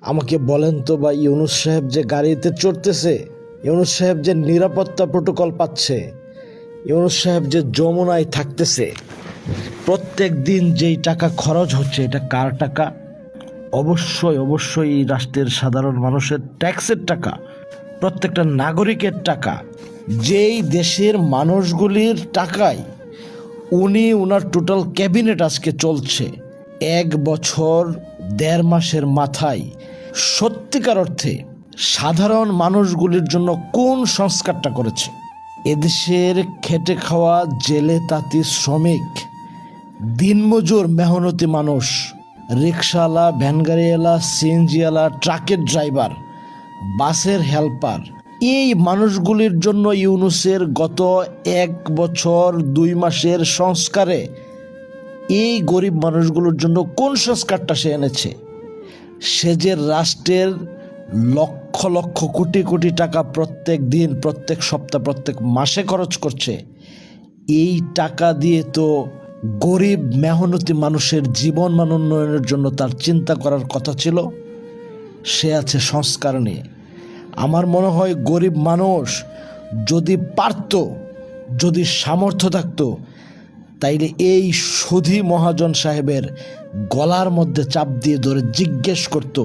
আমাকে বলেন তো ভাই, ইউনূস সাহেব যে গাড়িতে চড়তেছে, ইউনূস সাহেব যে নিরাপত্তা প্রোটোকল পাচ্ছে, ইউনূস সাহেব যে যমুনায় থাকতেছে, প্রত্যেক দিন যেই টাকা খরচ হচ্ছে, এটা কার টাকা? অবশ্যই অবশ্যই এই রাষ্ট্রের সাধারণ মানুষের ট্যাক্সের টাকা, প্রত্যেকটা নাগরিকের টাকা। যেই দেশের মানুষগুলির টাকায় ওনার টোটাল ক্যাবিনেট আজকে চলছে। 1 বছর 1.5 মাসের মাথায় সত্যিকার অর্থে সাধারণ মানুষগুলির জন্য কোন সংস্কারটা করেছে? এদেশের খেটে খাওয়া জেলে তাঁতি শ্রমিক, দিনমজুর মেহনতি মানুষ, রিক্সাওয়ালা, ভ্যানগাড়িওয়ালা, সিএনজিওয়ালা, ট্রাকের ড্রাইভার, বাসের হেল্পার, এই মানুষগুলির জন্য ইউনূসের গত 1 বছর 2 মাসের সংস্কারে এই গরিব মানুষগুলোর জন্য কোন সংস্কারটা সে এনেছে? সে যে রাষ্ট্রের লক্ষ লক্ষ কোটি কোটি টাকা প্রত্যেক দিন, প্রত্যেক সপ্তাহ, প্রত্যেক মাসে খরচ করছে, এই টাকা দিয়ে তো গরিব মেহনতি মানুষের জীবন মান উন্নয়নের জন্য তার চিন্তা করার কথা ছিল। সে আছে সংস্কার নিয়ে। আমার মনে হয় গরিব মানুষ যদি পারত, যদি সামর্থ্য থাকতো, তাইলে এই সুধী মহাজন সাহেবের গলার মধ্যে চাপ দিয়ে ধরে জিজ্ঞেস করত,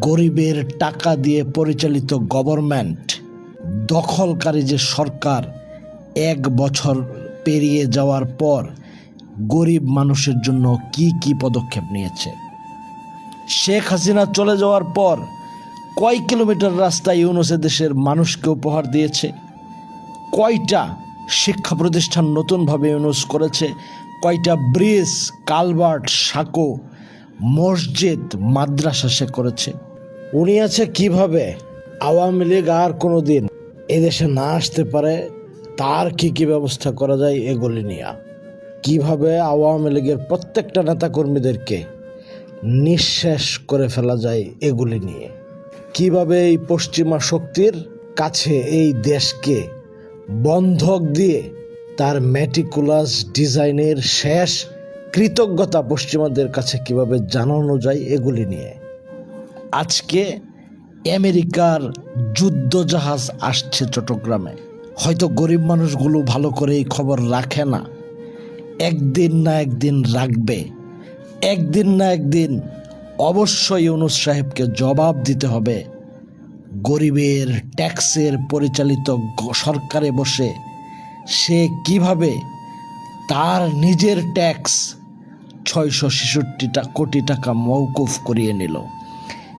গরিবের টাকা দিয়ে পরিচালিত গভর্নমেন্ট, দখলকারী যে সরকার 1 বছর পেরিয়ে যাওয়ার পর গরিব মানুষের জন্য কি কি পদক্ষেপ নিয়েছে। শেখ হাসিনা চলে যাওয়ার পর কয় কিলোমিটার রাস্তা ইউনূস দেশের মানুষকে উপহার দিয়েছে? কয়টা শিক্ষা প্রতিষ্ঠান নতুনভাবে ইউনূস করেছে? কয়টা ব্রিজ, কালভার্ট, সাঁকো, মসজিদ, মাদ্রাসা সে করেছে? উনি আছে কিভাবে আওয়ামী লীগ আর কোনো দিন এদেশে না আসতে পারে, তার কি কি ব্যবস্থা করা যায় এগুলি নিয়ে, কিভাবে আওয়ামী লীগের প্রত্যেকটা নেতাকর্মীদেরকে নিঃশেষ করে ফেলা যায় এগুলি নিয়ে, কিভাবে এই পশ্চিমা শক্তির কাছে এই দেশকে বন্ধক দিয়ে তার ম্যাটিকুলাস ডিজাইনের শেষ কৃতজ্ঞতা পশ্চিমাদের কাছে কিভাবে জানানো যায় এগুলি নিয়ে। আজকে আমেরিকার যুদ্ধজাহাজ আসছে চট্টগ্রামে। হয়তো গরিব মানুষগুলো ভালো করে এই খবর রাখে না, একদিন না একদিন রাখবে, একদিন না একদিন অবশ্যই ইউনূস সাহেবকে জবাব দিতে হবে। গরিবের ট্যাক্সের পরিচালিত সরকারে বসে সে কিভাবে তার নিজের ট্যাক্স 666 কোটি টাকা মওকুফ করিয়ে নিল।